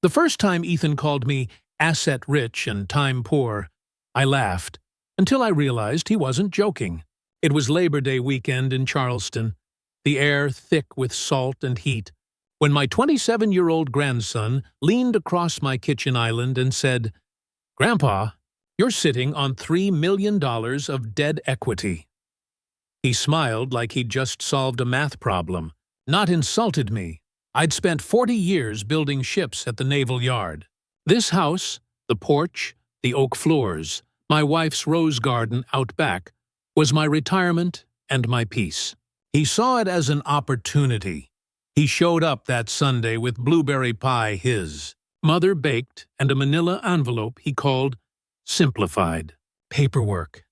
The first time Ethan called me asset-rich and time-poor, I laughed, until I realized he wasn't joking. It was Labor Day weekend in Charleston, the air thick with salt and heat, when my 27-year-old grandson leaned across my kitchen island and said, "Grandpa, you're sitting on $3 million of dead equity." He smiled like he'd just solved a math problem, not insulted me. I'd spent 40 years building ships at the Naval Yard. This house, the porch, the oak floors, my wife's rose garden out back, was my retirement and my peace. He saw it as an opportunity. He showed up that Sunday with blueberry pie his mother baked and a manila envelope he called simplified paperwork.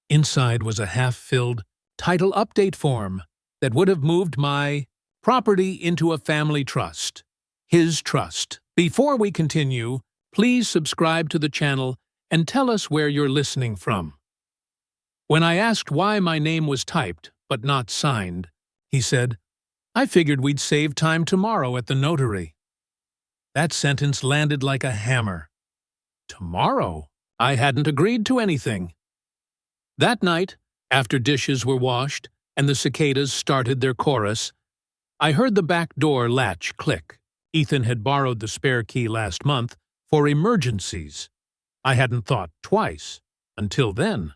Inside was a half-filled title update form that would have moved my property into a family trust, his trust. Before we continue, please subscribe to the channel and tell us where you're listening from. When I asked why my name was typed but not signed, he said, "I figured we'd save time tomorrow at the notary." That sentence landed like a hammer. Tomorrow? I hadn't agreed to anything. That night, after dishes were washed and the cicadas started their chorus, I heard the back door latch click. Ethan had borrowed the spare key last month for emergencies. I hadn't thought twice, until then.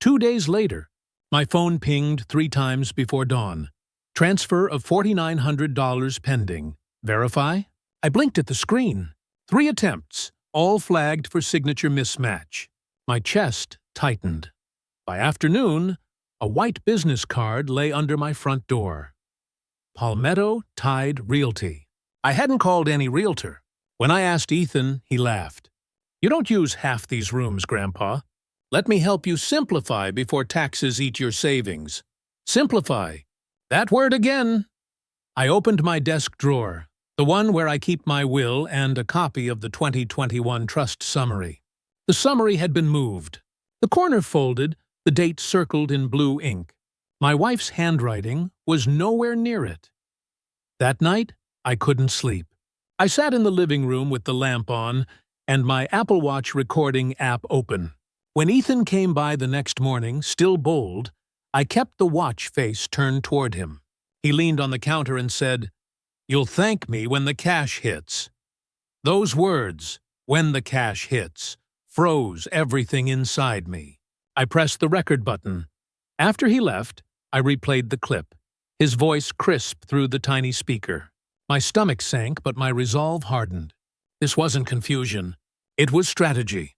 2 days later, my phone pinged 3 times before dawn. Transfer of $4,900 pending. Verify? I blinked at the screen. 3 attempts, all flagged for signature mismatch. My chest tightened. By afternoon, a white business card lay under my front door. Palmetto Tide Realty. I hadn't called any realtor. When I asked Ethan, he laughed. "You don't use half these rooms, Grandpa. Let me help you simplify before taxes eat your savings." Simplify. That word again. I opened my desk drawer, the one where I keep my will and a copy of the 2021 trust summary. The summary had been moved. The corner folded, the date circled in blue ink. My wife's handwriting was nowhere near it. That night, I couldn't sleep. I sat in the living room with the lamp on and my Apple Watch recording app open. When Ethan came by the next morning, still bold, I kept the watch face turned toward him. He leaned on the counter and said, "You'll thank me when the cash hits." Those words, "when the cash hits," froze everything inside me. I pressed the record button. After he left, I replayed the clip, his voice crisp through the tiny speaker. My stomach sank, but my resolve hardened. This wasn't confusion. It was strategy.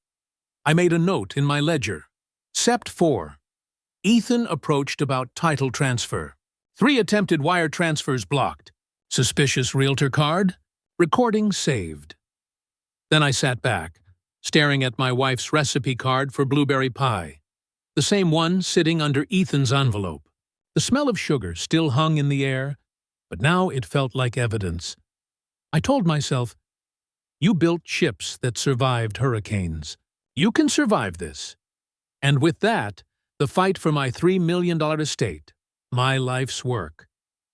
I made a note in my ledger. Sept 4. Ethan approached about title transfer. 3 attempted wire transfers blocked. Suspicious realtor card? Recording saved. Then I sat back, staring at my wife's recipe card for blueberry pie. The same one sitting under Ethan's envelope. The smell of sugar still hung in the air, but now it felt like evidence. I told myself, you built ships that survived hurricanes. You can survive this. And with that, the fight for my $3 million estate, my life's work,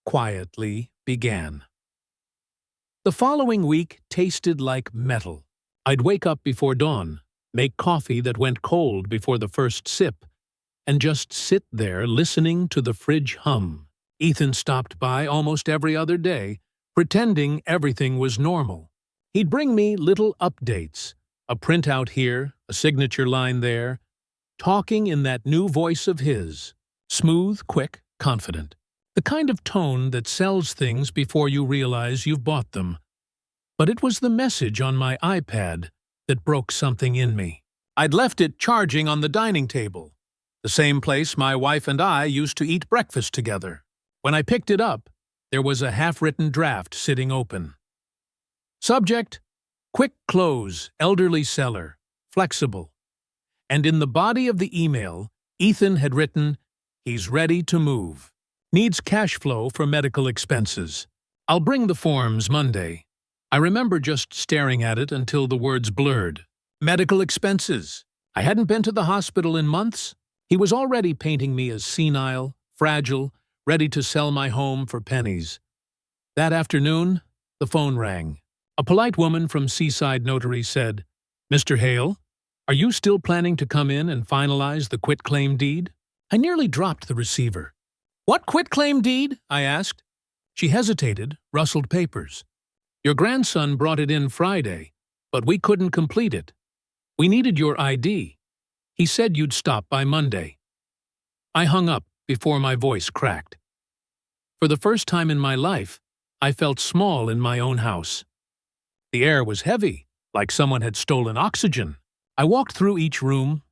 quietly began. The following week tasted like metal. I'd wake up before dawn, make coffee that went cold before the first sip, and just sit there listening to the fridge hum. Ethan stopped by almost every other day, pretending everything was normal. He'd bring me little updates, a printout here, a signature line there, talking in that new voice of his, smooth, quick, confident. The kind of tone that sells things before you realize you've bought them. But it was the message on my iPad that broke something in me. I'd left it charging on the dining table, the same place my wife and I used to eat breakfast together. When I picked it up, there was a half-written draft sitting open. Subject: quick close, elderly seller, flexible. And in the body of the email, Ethan had written, "He's ready to move. Needs cash flow for medical expenses. I'll bring the forms Monday." I remember just staring at it until the words blurred. Medical expenses. I hadn't been to the hospital in months. He was already painting me as senile, fragile, ready to sell my home for pennies. That afternoon, the phone rang. A polite woman from Seaside Notary said, "Mr. Hale, are you still planning to come in and finalize the quitclaim deed?" I nearly dropped the receiver. "What quitclaim deed?" I asked. She hesitated, rustled papers. "Your grandson brought it in Friday, but we couldn't complete it. We needed your ID. He said you'd stop by Monday." I hung up before my voice cracked. For the first time in my life, I felt small in my own house. The air was heavy, like someone had stolen oxygen. I walked through each room,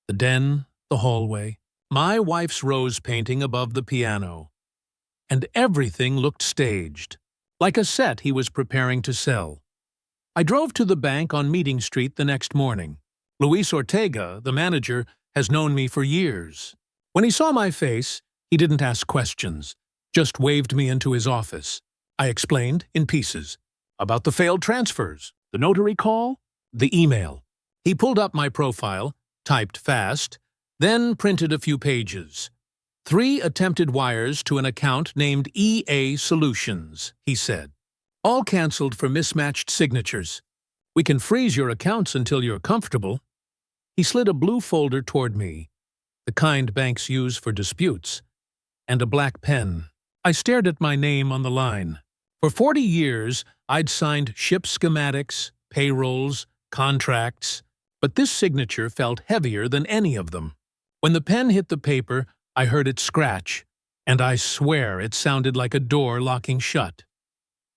the den, the hallway, my wife's rose painting above the piano. And everything looked staged, like a set he was preparing to sell. I drove to the bank on Meeting Street the next morning. Luis Ortega, the manager, has known me for years. When he saw my face, he didn't ask questions, just waved me into his office. I explained, in pieces, about the failed transfers, the notary call, the email. He pulled up my profile, typed fast, then printed a few pages. 3 attempted wires to an account named EA Solutions, he said. All canceled for mismatched signatures. We can freeze your accounts until you're comfortable. He slid a blue folder toward me, the kind banks use for disputes, and a black pen. I stared at my name on the line. For 40 years, I'd signed ship schematics, payrolls, contracts, but this signature felt heavier than any of them. When the pen hit the paper, I heard it scratch, and I swear it sounded like a door locking shut.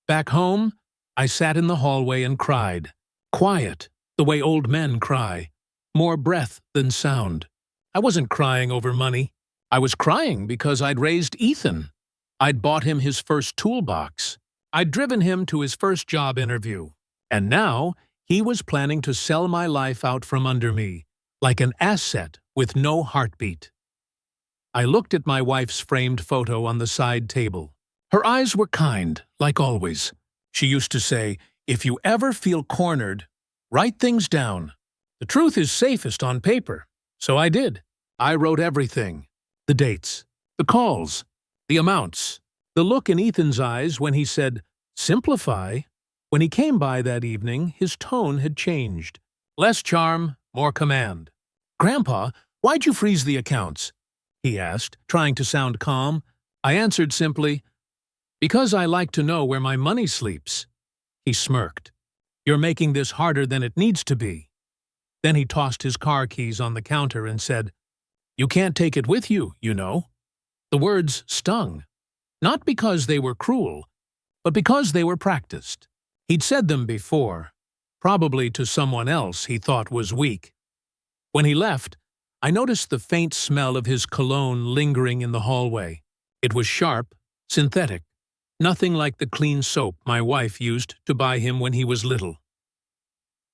Back home, I sat in the hallway and cried. Quiet, the way old men cry. More breath than sound. I wasn't crying over money. I was crying because I'd raised Ethan. I'd bought him his first toolbox. I'd driven him to his first job interview. And now, he was planning to sell my life out from under me, like an asset with no heartbeat. I looked at my wife's framed photo on the side table. Her eyes were kind, like always. She used to say, "If you ever feel cornered, write things down. The truth is safest on paper." So I did. I wrote everything. The dates, the calls, the amounts, the look in Ethan's eyes when he said, "Simplify." When he came by that evening, his tone had changed. Less charm, more command. "Grandpa, why'd you freeze the accounts?" he asked, trying to sound calm. I answered simply, "Because I like to know where my money sleeps." He smirked. "You're making this harder than it needs to be." Then he tossed his car keys on the counter and said, "You can't take it with you, you know." The words stung, not because they were cruel, but because they were practiced. He'd said them before, probably to someone else he thought was weak. When he left, I noticed the faint smell of his cologne lingering in the hallway. It was sharp, synthetic, nothing like the clean soap my wife used to buy him when he was little.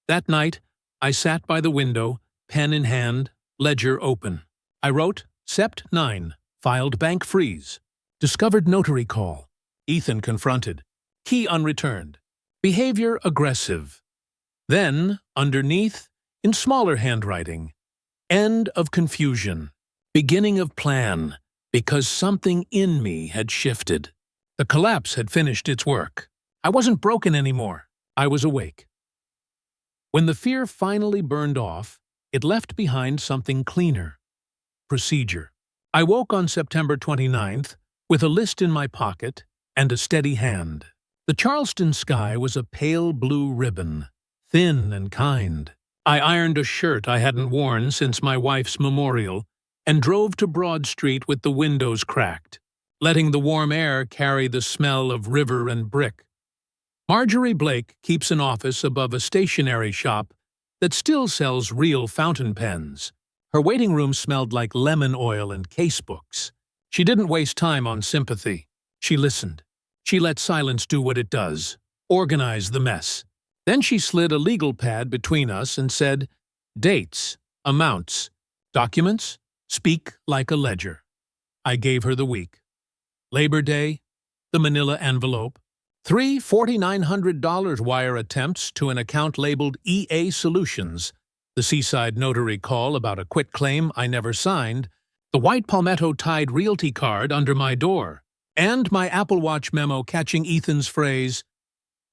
That night, I sat by the window, pen in hand, ledger open. I wrote, Sept 9, filed bank freeze. Discovered notary call. Ethan confronted. Key unreturned. Behavior aggressive. Then, underneath, in smaller handwriting, end of confusion. Beginning of plan, because something in me had shifted. The collapse had finished its work. I wasn't broken anymore. I was awake. When the fear finally burned off, it left behind something cleaner. Procedure. I woke on September 29th with a list in my pocket and a steady hand. The Charleston sky was a pale blue ribbon, thin and kind. I ironed a shirt I hadn't worn since my wife's memorial and drove to Broad Street with the windows cracked, letting the warm air carry the smell of river and brick. Marjorie Blake keeps an office above a stationery shop that still sells real fountain pens. Her waiting room smelled like lemon oil and casebooks. She didn't waste time on sympathy. She listened. She let silence do what it does, organize the mess. Then she slid a legal pad between us and said, "Dates, amounts, documents, speak like a ledger." I gave her the week. Labor Day, the manila envelope, 3 $4,900 wire attempts to an account labeled EA Solutions, the Seaside Notary call about a quitclaim I never signed, the white palmetto-tied realty card under my door, and my Apple Watch memo catching Ethan's phrase,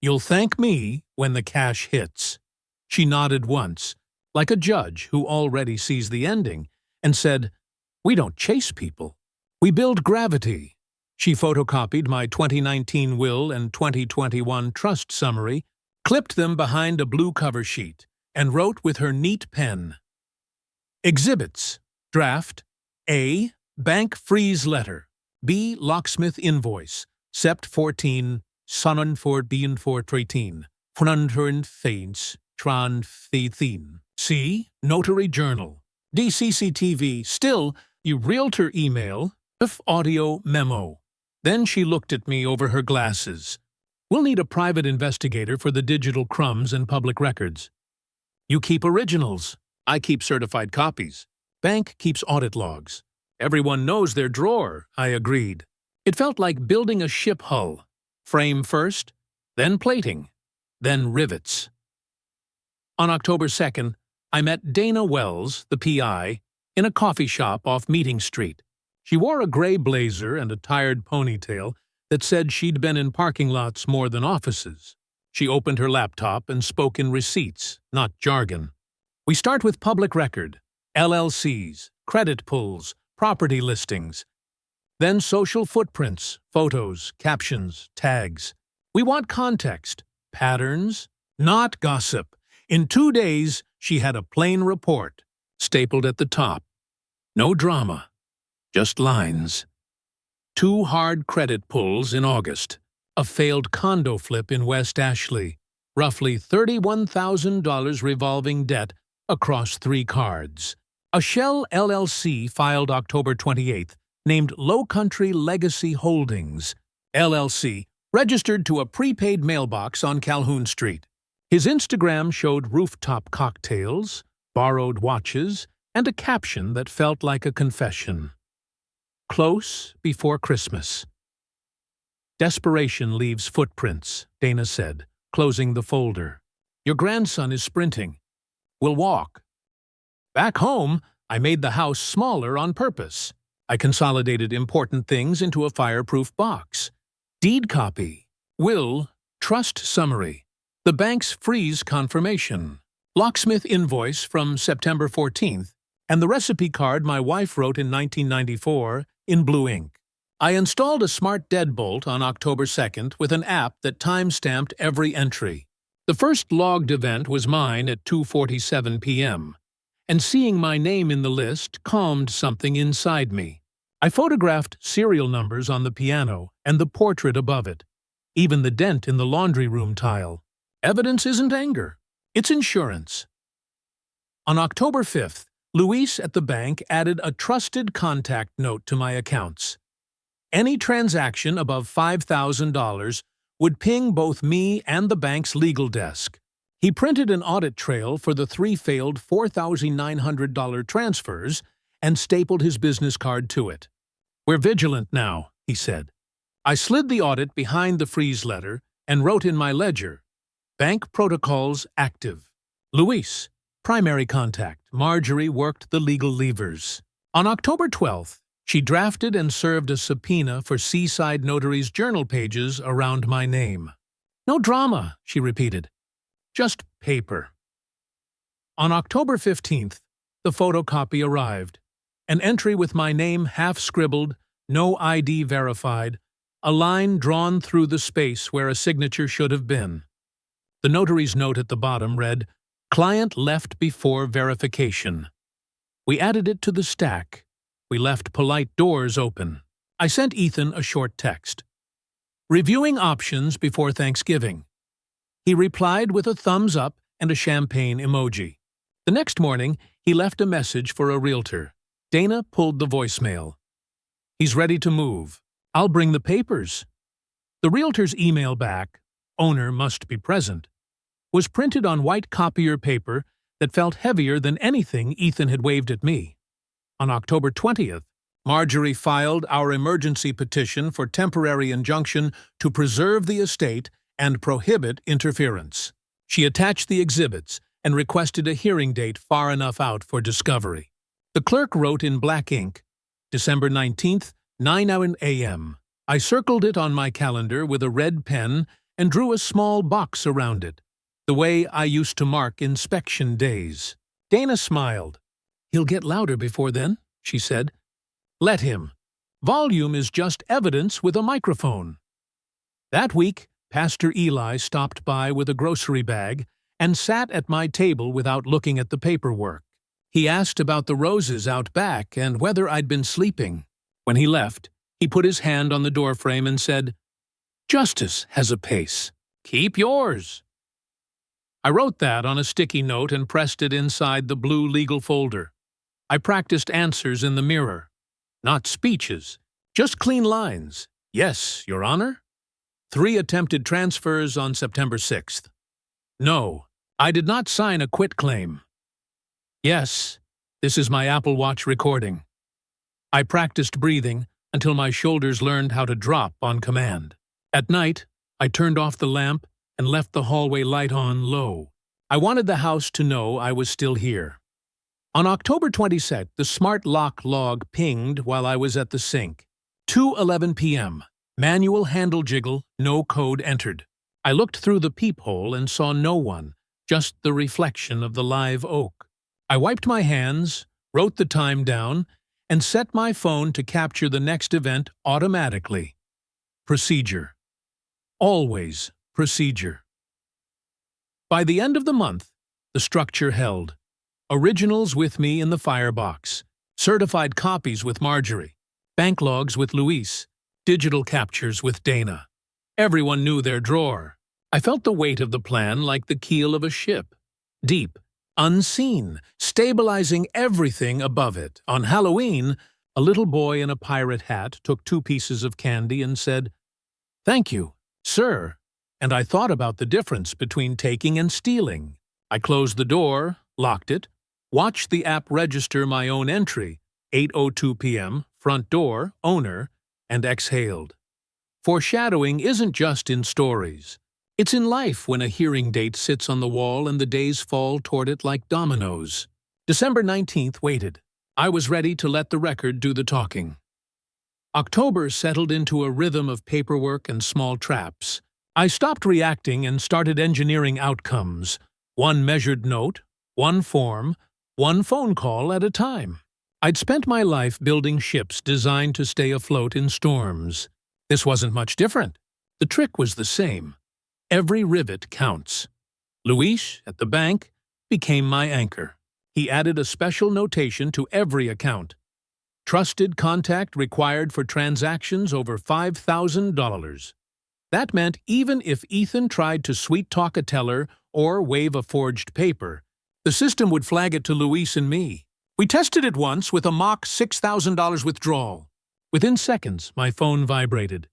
You'll thank me when the cash hits." She nodded once, like a judge who already sees the ending, and said, "We don't chase people. We build gravity." She photocopied my 2019 will and 2021 trust summary, clipped them behind a blue cover sheet, and wrote with her neat pen, "Exhibits. Draft. A. Bank freeze letter. B. Locksmith invoice. Sept 14. Sonnen for bien for 13. Funundern Thanes. Tran Thethin. C. Notary journal. D. CCTV. Still, you realtor email. F. Audio memo." Then she looked at me over her glasses. "We'll need a private investigator for the digital crumbs and public records. You keep originals. I keep certified copies. Bank keeps audit logs. Everyone knows their drawer," I agreed. It felt like building a ship hull. Frame first, then plating, then rivets. On October 2nd, I met Dana Wells, the PI, in a coffee shop off Meeting Street. She wore a gray blazer and a tired ponytail that said she'd been in parking lots more than offices. She opened her laptop and spoke in receipts, not jargon. "We start with public record, LLCs, credit pulls, property listings. Then social footprints, photos, captions, tags. We want context, patterns, not gossip." In 2 days, she had a plain report, stapled at the top. No drama, just lines. 2 hard credit pulls in August, a failed condo flip in West Ashley, roughly $31,000 revolving debt across 3 cards. A shell LLC filed October 28th, named Low Country Legacy Holdings, LLC, registered to a prepaid mailbox on Calhoun Street. His Instagram showed rooftop cocktails, borrowed watches, and a caption that felt like a confession. "Close before Christmas." "Desperation leaves footprints," Dana said, closing the folder. "Your grandson is sprinting. We'll walk." Back home, I made the house smaller on purpose. I consolidated important things into a fireproof box. Deed copy, will, trust summary, the bank's freeze confirmation, locksmith invoice from September 14th, and the recipe card my wife wrote in 1994 in blue ink. I installed a smart deadbolt on October 2nd with an app that time-stamped every entry. The first logged event was mine at 2:47 p.m., and seeing my name in the list calmed something inside me. I photographed serial numbers on the piano and the portrait above it, even the dent in the laundry room tile. Evidence isn't anger, it's insurance. On October 5th, Luis at the bank added a trusted contact note to my accounts. Any transaction above $5,000 would ping both me and the bank's legal desk. He printed an audit trail for the 3 failed $4,900 transfers and stapled his business card to it. "We're vigilant now," he said. I slid the audit behind the freeze letter and wrote in my ledger, "Bank protocols active. Luis, primary contact. Marjorie worked the legal levers." On October 12th, she drafted and served a subpoena for Seaside Notary's journal pages around my name. "No drama," she repeated. "Just paper." On October 15th, the photocopy arrived. An entry with my name half-scribbled, no ID verified, a line drawn through the space where a signature should have been. The notary's note at the bottom read, "Client left before verification." We added it to the stack. We left polite doors open. I sent Ethan a short text. "Reviewing options before Thanksgiving." He replied with a thumbs up and a champagne emoji. The next morning, he left a message for a realtor. Dana pulled the voicemail. "He's ready to move. I'll bring the papers." The realtor's email back, "Owner must be present," was printed on white copier paper that felt heavier than anything Ethan had waved at me. On October 20th, Marjorie filed our emergency petition for temporary injunction to preserve the estate and prohibit interference. She attached the exhibits and requested a hearing date far enough out for discovery. The clerk wrote in black ink, December 19th, 9 a.m. I circled it on my calendar with a red pen and drew a small box around it, the way I used to mark inspection days. Dana smiled. "He'll get louder before then," she said. "Let him. Volume is just evidence with a microphone." That week, Pastor Eli stopped by with a grocery bag and sat at my table without looking at the paperwork. He asked about the roses out back and whether I'd been sleeping. When he left, he put his hand on the doorframe and said, "Justice has a pace. Keep yours." I wrote that on a sticky note and pressed it inside the blue legal folder. I practiced answers in the mirror. Not speeches, just clean lines. "Yes, Your Honor." 3 attempted transfers on September 6th. "No, I did not sign a quitclaim." "Yes, this is my Apple Watch recording." I practiced breathing until my shoulders learned how to drop on command. At night, I turned off the lamp and left the hallway light on low. I wanted the house to know I was still here. On October 22nd, the smart lock log pinged while I was at the sink. 2:11 p.m. Manual handle jiggle, no code entered. I looked through the peephole and saw no one, just the reflection of the live oak. I wiped my hands, wrote the time down, and set my phone to capture the next event automatically. Procedure. Always procedure. By the end of the month, the structure held. Originals with me in the firebox, certified copies with Marjorie, bank logs with Luis, digital captures with Dana. Everyone knew their drawer. I felt the weight of the plan like the keel of a ship. Deep, unseen, stabilizing everything above it. On Halloween, a little boy in a pirate hat took 2 pieces of candy and said, "Thank you, sir." And I thought about the difference between taking and stealing. I closed the door, locked it, watched the app register my own entry, 8:02 p.m., front door, owner, and exhaled. Foreshadowing isn't just in stories. It's in life when a hearing date sits on the wall and the days fall toward it like dominoes. December 19th waited. I was ready to let the record do the talking. October settled into a rhythm of paperwork and small traps. I stopped reacting and started engineering outcomes. 1 measured note, 1 form, 1 phone call at a time. I'd spent my life building ships designed to stay afloat in storms. This wasn't much different. The trick was the same. Every rivet counts. Luis, at the bank, became my anchor. He added a special notation to every account. Trusted contact required for transactions over $5,000. That meant even if Ethan tried to sweet-talk a teller or wave a forged paper, the system would flag it to Luis and me. We tested it once with a mock $6,000 withdrawal. Within seconds, my phone vibrated.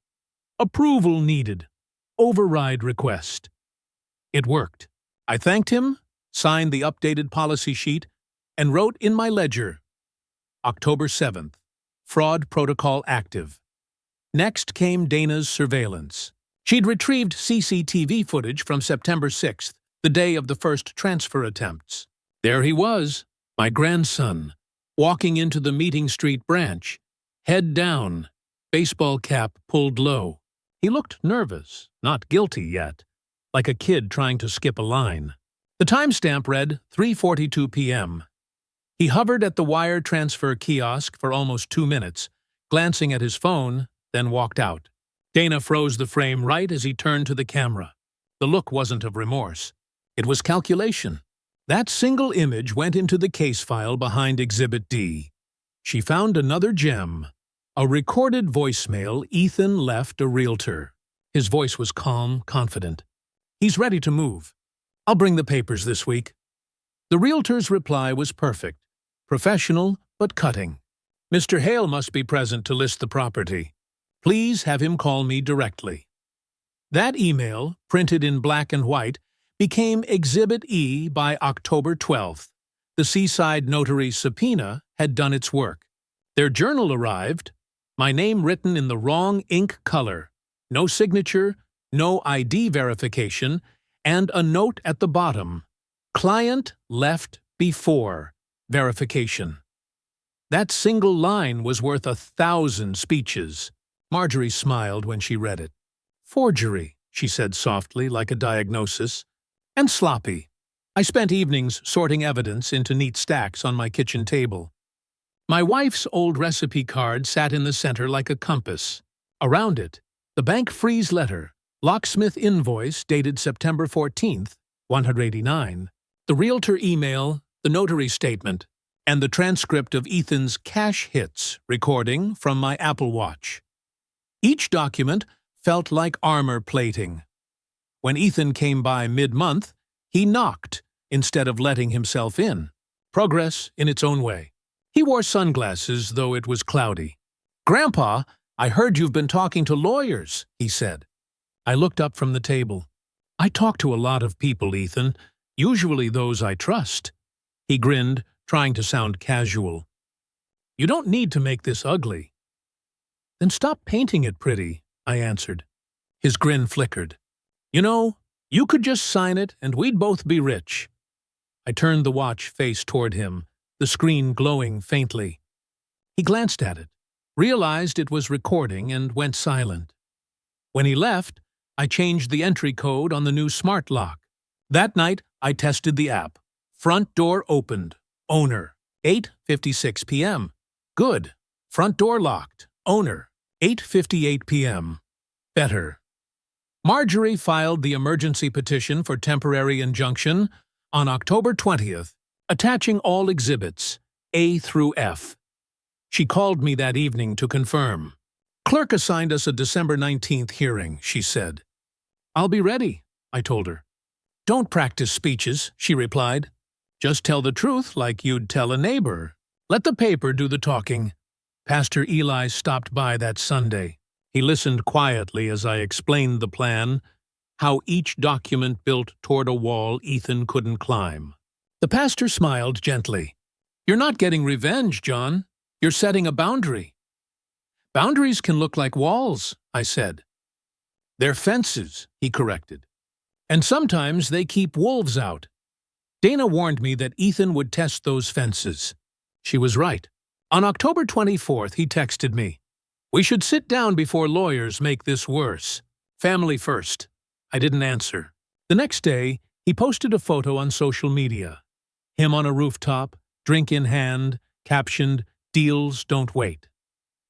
Approval needed. Override request. It worked. I thanked him, signed the updated policy sheet, and wrote in my ledger, October 7th, fraud protocol active. Next came Dana's surveillance. She'd retrieved CCTV footage from September 6th, the day of the first transfer attempts. There he was, my grandson, walking into the Meeting Street branch, head down, baseball cap pulled low. He looked nervous, not guilty yet, like a kid trying to skip a line. The timestamp read 3:42 p.m. He hovered at the wire transfer kiosk for almost 2 minutes, glancing at his phone, then walked out. Dana froze the frame right as he turned to the camera. The look wasn't of remorse. It was calculation. That single image went into the case file behind Exhibit D. She found another gem. A recorded voicemail Ethan left a realtor. His voice was calm, confident. "He's ready to move. I'll bring the papers this week." The realtor's reply was perfect. Professional, but cutting. "Mr. Hale must be present to list the property. Please have him call me directly." That email, printed in black and white, became Exhibit E by October 12th. The Seaside Notary subpoena had done its work. Their journal arrived, my name written in the wrong ink color, no signature, no ID verification, and a note at the bottom, "Client left before verification." That single line was worth 1,000 speeches. Marjorie smiled when she read it. "Forgery," she said softly, like a diagnosis, and sloppy. I spent evenings sorting evidence into neat stacks on my kitchen table. My wife's old recipe card sat in the center like a compass. Around it, the bank freeze letter, locksmith invoice dated September 14th, 189, the realtor email, the notary statement, and the transcript of Ethan's cash hits recording from my Apple Watch. Each document felt like armor plating. When Ethan came by mid-month, he knocked instead of letting himself in. Progress in its own way. He wore sunglasses, though it was cloudy. "Grandpa, I heard you've been talking to lawyers," he said. I looked up from the table. "I talk to a lot of people, Ethan, usually those I trust." He grinned, trying to sound casual. "You don't need to make this ugly." "Then stop painting it pretty," I answered. His grin flickered. "You know, you could just sign it and we'd both be rich." I turned the watch face toward him, the screen glowing faintly. He glanced at it, realized it was recording, and went silent. When he left, I changed the entry code on the new smart lock. That night, I tested the app. Front door opened. Owner, 8:56 p.m. Good. Front door locked. Owner, 8:58 p.m. Better. Marjorie filed the emergency petition for temporary injunction on October 20th, attaching all exhibits, A through F. She called me that evening to confirm. "Clerk assigned us a December 19th hearing," she said. "I'll be ready," I told her. "Don't practice speeches," she replied. "Just tell the truth like you'd tell a neighbor. Let the paper do the talking." Pastor Eli stopped by that Sunday. He listened quietly as I explained the plan, how each document built toward a wall Ethan couldn't climb. The pastor smiled gently. "You're not getting revenge, John. You're setting a boundary." "Boundaries can look like walls," I said. "They're fences," he corrected. "And sometimes they keep wolves out." Dana warned me that Ethan would test those fences. She was right. On October 24th, he texted me, "We should sit down before lawyers make this worse. Family first." I didn't answer. The next day, he posted a photo on social media. Him on a rooftop, drink in hand, captioned, "Deals don't wait."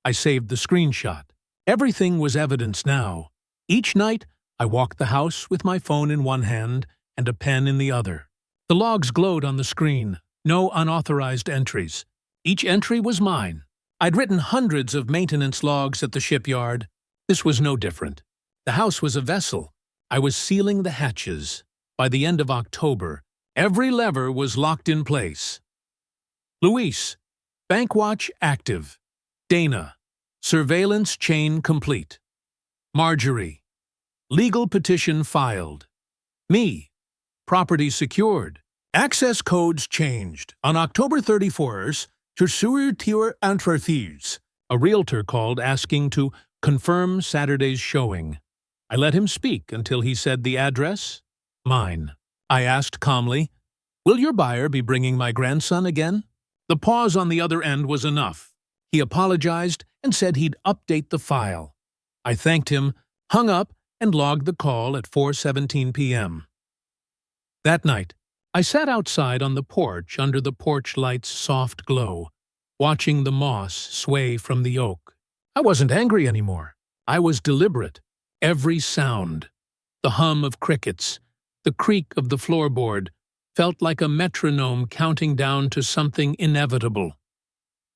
I saved the screenshot. Everything was evidence now. Each night, I walked the house with my phone in one hand and a pen in the other. The logs glowed on the screen, no unauthorized entries. Each entry was mine. I'd written hundreds of maintenance logs at the shipyard. This was no different. The house was a vessel. I was sealing the hatches. By the end of October, every lever was locked in place. Luis, bank watch active. Dana, surveillance chain complete. Marjorie, legal petition filed. Me, property secured. Access codes changed. On October 31st, Tersuur Entreprise, a realtor called asking to confirm Saturday's showing. I let him speak until he said the address, mine. I asked calmly, "Will your buyer be bringing my grandson again?" The pause on the other end was enough. He apologized and said he'd update the file. I thanked him, hung up, and logged the call at 4:17 p.m. That night, I sat outside on the porch under the porch light's soft glow, watching the moss sway from the oak. I wasn't angry anymore. I was deliberate. Every sound, the hum of crickets, the creak of the floorboard, felt like a metronome counting down to something inevitable.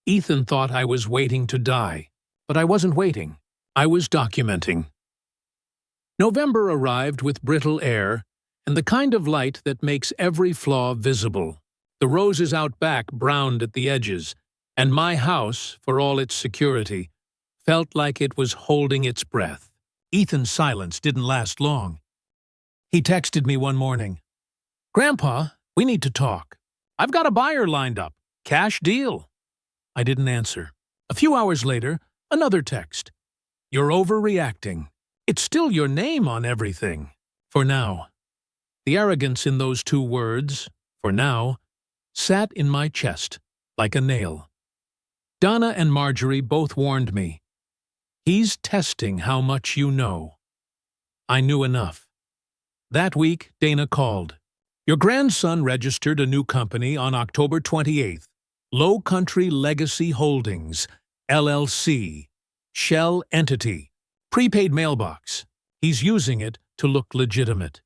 Ethan thought I was waiting to die, but I wasn't waiting. I was documenting. November arrived with brittle air and the kind of light that makes every flaw visible. The roses out back browned at the edges, and my house, for all its security, felt like it was holding its breath. Ethan's silence didn't last long. He texted me one morning. "Grandpa, we need to talk. I've got a buyer lined up. Cash deal." I didn't answer. A few hours later, another text. "You're overreacting. It's still your name on everything. For now." The arrogance in those two words, "for now," sat in my chest like a nail. Donna and Marjorie both warned me. "He's testing how much you know." I knew enough. That week, Dana called. Your grandson registered a new company on October 28th. Low Country Legacy Holdings, LLC. Shell entity. Prepaid mailbox. He's using it to look legitimate.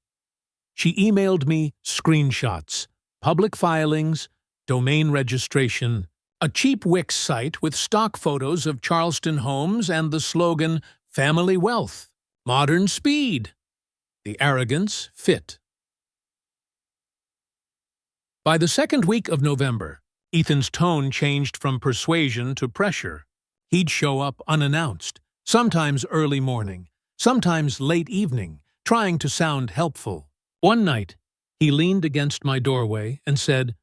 She emailed me screenshots, public filings, domain registration, a cheap Wix site with stock photos of Charleston homes and the slogan, Family Wealth, Modern Speed. The arrogance fit. By the second week of November, Ethan's tone changed from persuasion to pressure. He'd show up unannounced, sometimes early morning, sometimes late evening, trying to sound helpful. One night, he leaned against my doorway and said,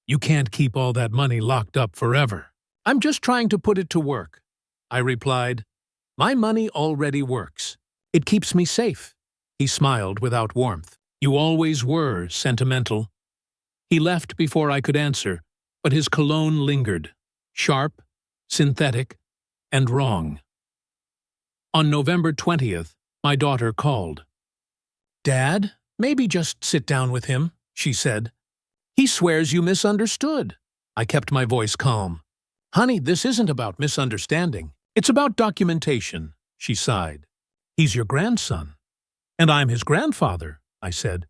"You can't keep all that money locked up forever." "I'm just trying to put it to work," I replied. "My money already works. It keeps me safe." He smiled without warmth. "You always were sentimental." He left before I could answer, but his cologne lingered, sharp, synthetic, and wrong. On November 20th, my daughter called. "Dad, maybe just sit down with him," she said. "He swears you misunderstood." I kept my voice calm. "Honey, this isn't about misunderstanding. It's about documentation," she sighed. "He's your grandson." "And I'm his grandfather," I said.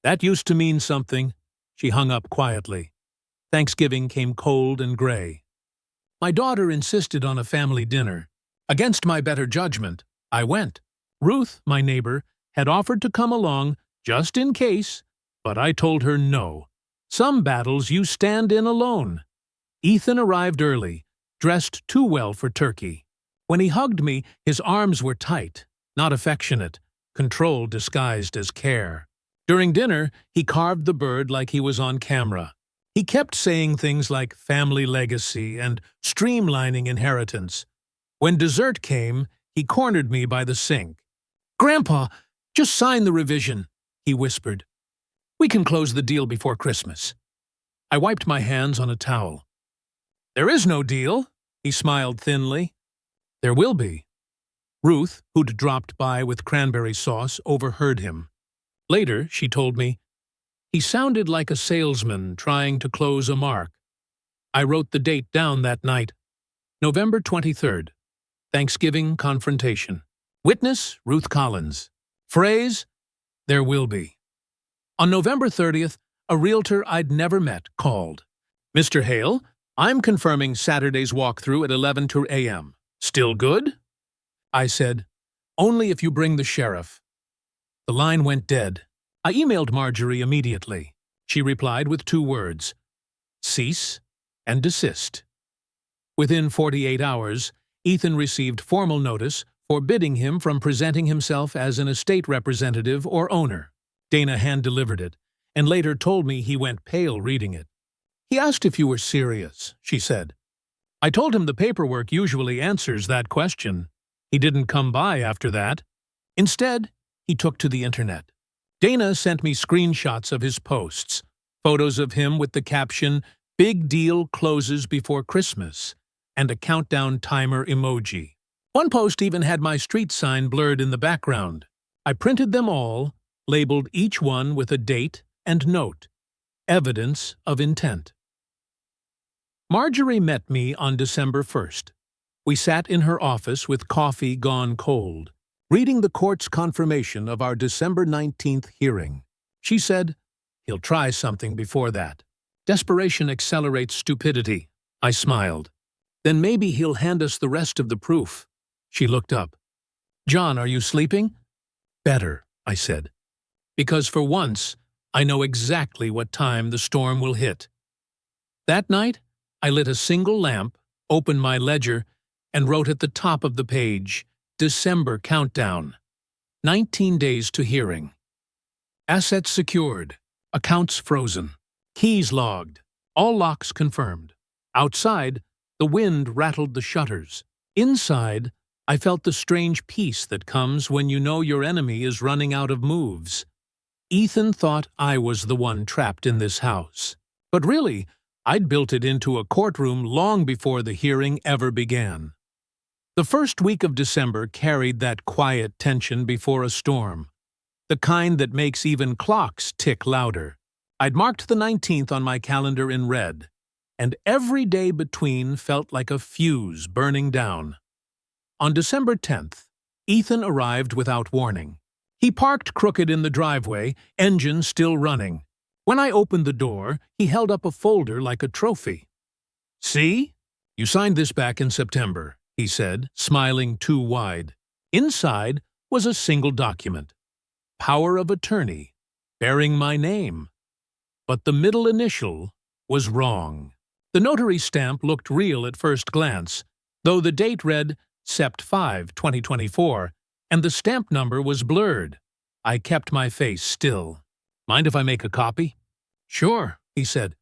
"That used to mean something." She hung up quietly. Thanksgiving came cold and gray. My daughter insisted on a family dinner. Against my better judgment, I went. Ruth, my neighbor, had offered to come along just in case, but I told her no. Some battles you stand in alone. Ethan arrived early, dressed too well for turkey. When he hugged me, his arms were tight, not affectionate, control disguised as care. During dinner, he carved the bird like he was on camera. He kept saying things like family legacy and streamlining inheritance. When dessert came, he cornered me by the sink. "Grandpa, just sign the revision," he whispered. "We can close the deal before Christmas." I wiped my hands on a towel. "There is no deal," he smiled thinly. "There will be." Ruth, who'd dropped by with cranberry sauce, overheard him. Later, she told me, "He sounded like a salesman trying to close a mark." I wrote the date down that night. November 23rd. Thanksgiving confrontation. Witness, Ruth Collins. Phrase, "There will be." On November 30th, a realtor I'd never met called. "Mr. Hale, I'm confirming Saturday's walkthrough at 11 a.m. Still good?" I said, "Only if you bring the sheriff." The line went dead. I emailed Marjorie immediately. She replied with 2 words, "Cease and desist." Within 48 hours, Ethan received formal notice forbidding him from presenting himself as an estate representative or owner. Dana hand-delivered it, and later told me he went pale reading it. "He asked if you were serious," she said. I told him the paperwork usually answers that question. He didn't come by after that. Instead, he took to the internet. Dana sent me screenshots of his posts, photos of him with the caption, "Big deal closes before Christmas," and a countdown timer emoji. One post even had my street sign blurred in the background. I printed them all, labeled each one with a date and note, "Evidence of intent." Marjorie met me on December 1st. We sat in her office with coffee gone cold, reading the court's confirmation of our December 19th hearing. She said, "He'll try something before that. Desperation accelerates stupidity." I smiled. "Then maybe he'll hand us the rest of the proof." She looked up. "John, are you sleeping?" "Better," I said. "Because for once, I know exactly what time the storm will hit." That night, I lit a single lamp, opened my ledger, and wrote at the top of the page, "December countdown. 19 days to hearing. Assets secured. Accounts frozen. Keys logged. All locks confirmed." Outside, the wind rattled the shutters. Inside, I felt the strange peace that comes when you know your enemy is running out of moves. Ethan thought I was the one trapped in this house. But really, I'd built it into a courtroom long before the hearing ever began. The first week of December carried that quiet tension before a storm, the kind that makes even clocks tick louder. I'd marked the 19th on my calendar in red, and every day between felt like a fuse burning down. On December 10th, Ethan arrived without warning. He parked crooked in the driveway, engine still running. When I opened the door, he held up a folder like a trophy. "See? You signed this back in September," he said, smiling too wide. Inside was a single document. Power of attorney, bearing my name. But the middle initial was wrong. The notary stamp looked real at first glance, though the date read Sept 5, 2024, and the stamp number was blurred. I kept my face still. "Mind if I make a copy?" "Sure," he said.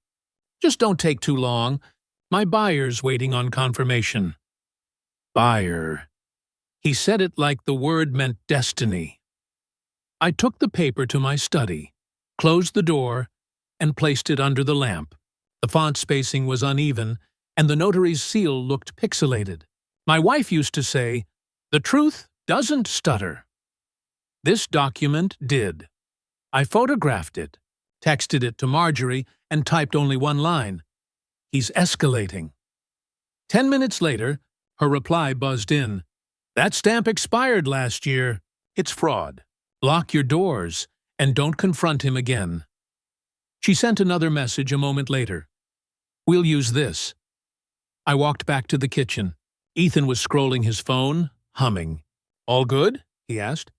"Just don't take too long. My buyer's waiting on confirmation." Buyer. He said it like the word meant destiny. I took the paper to my study, closed the door, and placed it under the lamp. The font spacing was uneven, and the notary's seal looked pixelated. My wife used to say, "The truth doesn't stutter." This document did. I photographed it, texted it to Marjorie, and typed only one line. "He's escalating." 10 minutes later, her reply buzzed in. "That stamp expired last year. It's fraud. Lock your doors, and don't confront him again." She sent another message a moment later. "We'll use this." I walked back to the kitchen. Ethan was scrolling his phone, humming. "All good?" he asked.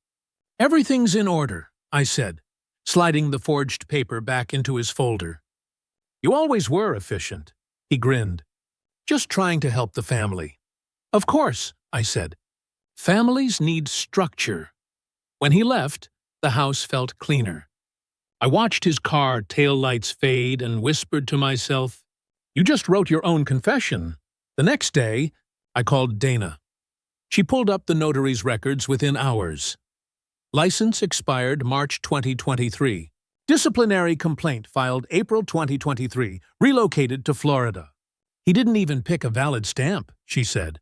"Everything's in order," I said, sliding the forged paper back into his folder. "You always were efficient," he grinned. "Just trying to help the family." "Of course," I said. "Families need structure." When he left, the house felt cleaner. I watched his car taillights fade and whispered to myself, "You just wrote your own confession." The next day, I called Dana. She pulled up the notary's records within hours. License expired March 2023. Disciplinary complaint filed April 2023, relocated to Florida. "He didn't even pick a valid stamp," she said.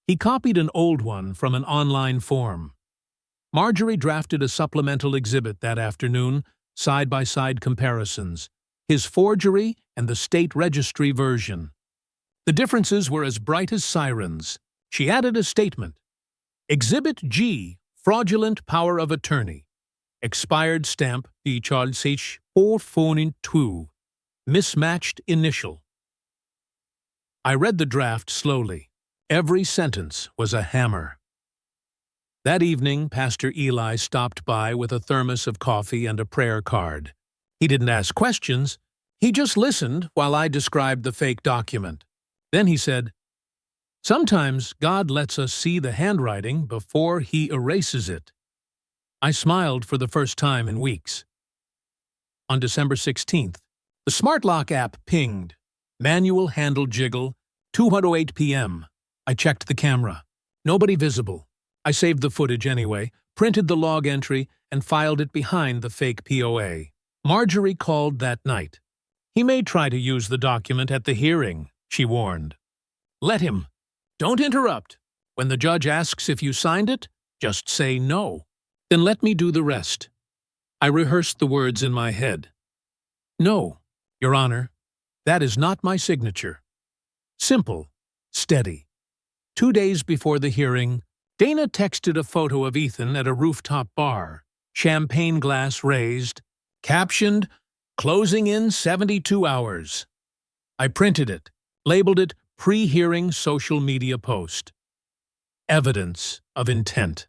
He copied an old one from an online form. Marjorie drafted a supplemental exhibit that afternoon, side-by-side comparisons, his forgery and the state registry version. The differences were as bright as sirens. She added a statement. Exhibit G, fraudulent power of attorney. Expired stamp di Charles H. 442. Mismatched initial. I read the draft slowly. Every sentence was a hammer. That evening, Pastor Eli stopped by with a thermos of coffee and a prayer card. He didn't ask questions. He just listened while I described the fake document. Then he said, "Sometimes God lets us see the handwriting before He erases it." I smiled for the first time in weeks. On December 16th, the smart lock app pinged. Manual handle jiggle, 2:08 p.m. I checked the camera. Nobody visible. I saved the footage anyway, printed the log entry, and filed it behind the fake POA. Marjorie called that night. "He may try to use the document at the hearing," she warned. "Let him. Don't interrupt. When the judge asks if you signed it, just say no. Then let me do the rest." I rehearsed the words in my head. "No, Your Honor, that is not my signature." Simple, steady. 2 days before the hearing, Dana texted a photo of Ethan at a rooftop bar, champagne glass raised, captioned, "Closing in 72 hours." I printed it, labeled it pre-hearing social media post. Evidence of intent.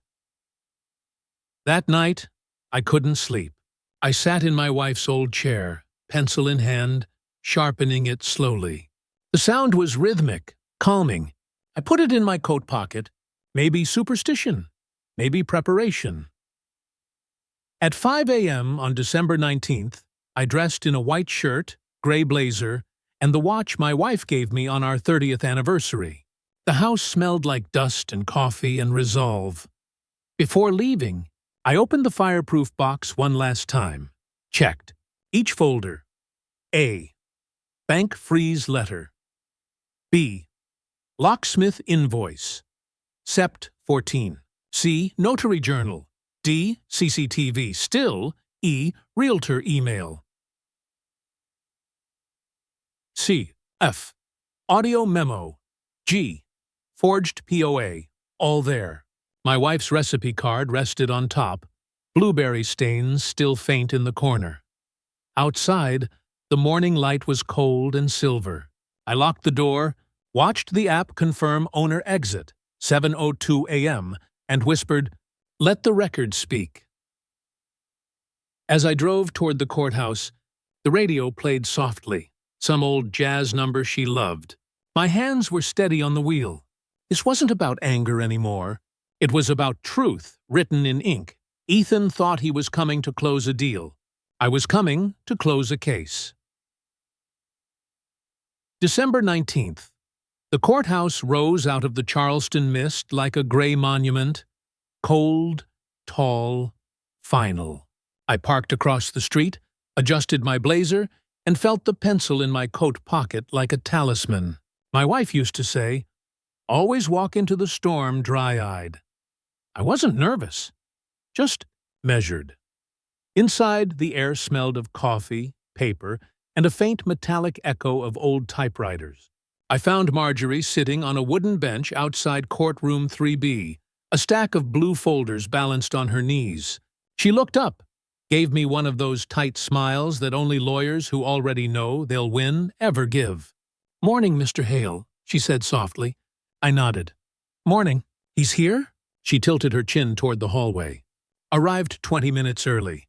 That night, I couldn't sleep. I sat in my wife's old chair, pencil in hand, sharpening it slowly. The sound was rhythmic, calming. I put it in my coat pocket. Maybe superstition, maybe preparation. At 5 a.m. on December 19th, I dressed in a white shirt, gray blazer, and the watch my wife gave me on our 30th anniversary. The house smelled like dust and coffee and resolve. Before leaving, I opened the fireproof box one last time. Checked. Each folder. A. Bank freeze letter. B. Locksmith invoice. Sept 14. C. Notary journal. D. CCTV. Still. E. Realtor email. C. F. Audio memo. G. Forged POA. All there. My wife's recipe card rested on top, blueberry stains still faint in the corner. Outside, the morning light was cold and silver. I locked the door, watched the app confirm owner exit, 7:02 a.m., and whispered, "Let the record speak." As I drove toward the courthouse, the radio played softly, some old jazz number she loved. My hands were steady on the wheel. This wasn't about anger anymore. It was about truth written in ink. Ethan thought he was coming to close a deal. I was coming to close a case. December 19th. The courthouse rose out of the Charleston mist like a gray monument. Cold, tall, final. I parked across the street, adjusted my blazer, and felt the pencil in my coat pocket like a talisman. My wife used to say, "Always walk into the storm dry-eyed." I wasn't nervous, just measured. Inside, the air smelled of coffee, paper, and a faint metallic echo of old typewriters. I found Marjorie sitting on a wooden bench outside courtroom 3B, a stack of blue folders balanced on her knees. She looked up, gave me one of those tight smiles that only lawyers who already know they'll win ever give. "Morning, Mr. Hale," she said softly. I nodded. "Morning. He's here?" She tilted her chin toward the hallway. "Arrived 20 minutes early."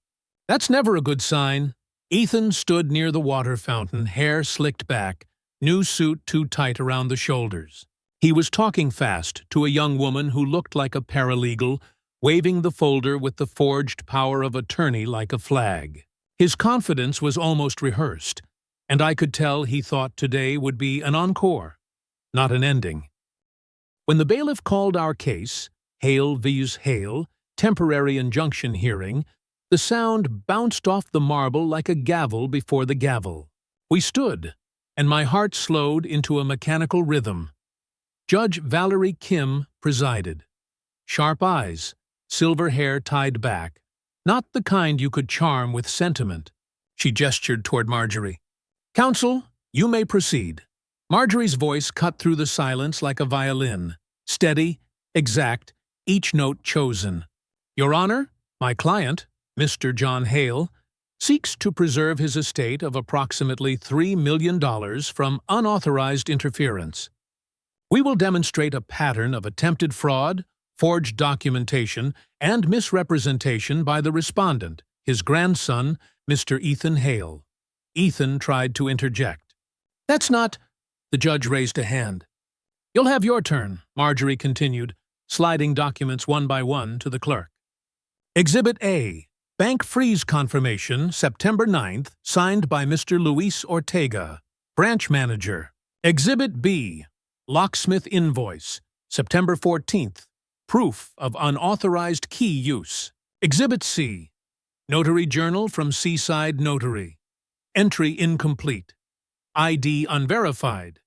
That's never a good sign. Ethan stood near the water fountain, hair slicked back, new suit too tight around the shoulders. He was talking fast to a young woman who looked like a paralegal, waving the folder with the forged power of attorney like a flag. His confidence was almost rehearsed, and I could tell he thought today would be an encore, not an ending. When the bailiff called our case, Hale vs. Hale, temporary injunction hearing, the sound bounced off the marble like a gavel before the gavel. We stood, and my heart slowed into a mechanical rhythm. Judge Valerie Kim presided. Sharp eyes, silver hair tied back, not the kind you could charm with sentiment. She gestured toward Marjorie. "Counsel, you may proceed." Marjorie's voice cut through the silence like a violin, steady, exact, each note chosen. "Your Honor, my client, Mr. John Hale, seeks to preserve his estate of approximately $3 million from unauthorized interference. We will demonstrate a pattern of attempted fraud, forged documentation, and misrepresentation by the respondent, his grandson, Mr. Ethan Hale." Ethan tried to interject. "That's not—" The judge raised a hand. "You'll have your turn," Marjorie continued, sliding documents one by one to the clerk. Exhibit A. Bank freeze confirmation, September 9th, signed by Mr. Luis Ortega, branch manager. Exhibit B. Locksmith invoice, September 14th, proof of unauthorized key use. Exhibit C. Notary journal from Seaside Notary. Entry incomplete. ID unverified.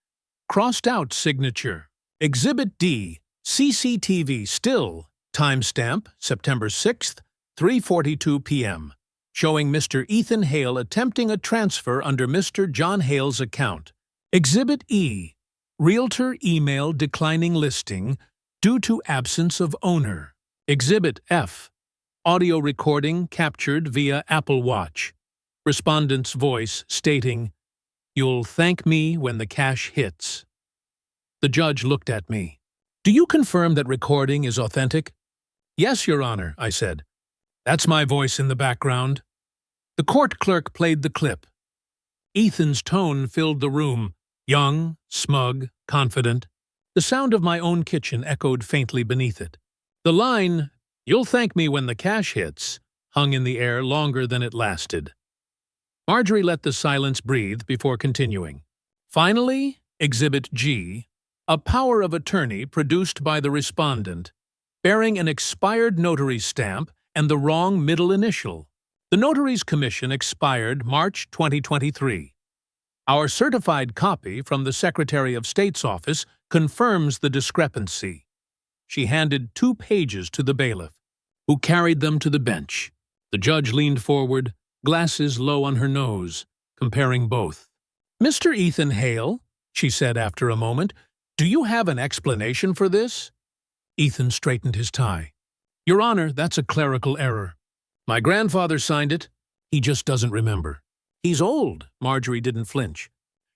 Crossed out signature. Exhibit D. CCTV still. Timestamp, September 6th, 3:42 p.m., showing Mr. Ethan Hale attempting a transfer under Mr. John Hale's account. Exhibit E. Realtor email declining listing due to absence of owner. Exhibit F. Audio recording captured via Apple Watch. Respondent's voice stating, "You'll thank me when the cash hits." The judge looked at me. "Do you confirm that recording is authentic?" "Yes, Your Honor," I said. "That's my voice in the background." The court clerk played the clip. Ethan's tone filled the room, young, smug, confident. The sound of my own kitchen echoed faintly beneath it. The line, "You'll thank me when the cash hits," hung in the air longer than it lasted. Marjorie let the silence breathe before continuing. Finally, Exhibit G, a power of attorney produced by the respondent, bearing an expired notary stamp and the wrong middle initial. The notary's commission expired March 2023. Our certified copy from the Secretary of State's office confirms the discrepancy. she handed 2 pages to the bailiff, who carried them to the bench. The judge leaned forward, glasses low on her nose, comparing both. "Mr. Ethan Hale," she said after a moment, "do you have an explanation for this?" Ethan straightened his tie. "Your Honor, that's a clerical error. My grandfather signed it. He just doesn't remember." "He's old." Marjorie didn't flinch.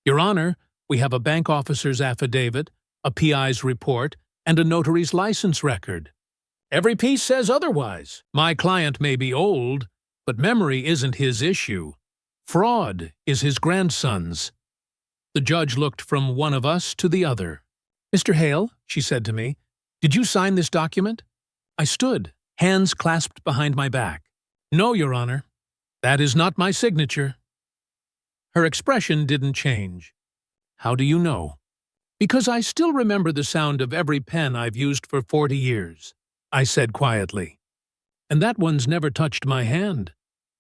"Your Honor, we have a bank officer's affidavit, a PI's report, and a notary's license record. Every piece says otherwise. My client may be old, but memory isn't his issue. Fraud is his grandson's." The judge looked from one of us to the other. "Mr. Hale," she said to me, "did you sign this document?" I stood, hands clasped behind my back. "No, Your Honor. That is not my signature." Her expression didn't change. "How do you know?" "Because I still remember the sound of every pen I've used for 40 years, I said quietly. "And that one's never touched my hand."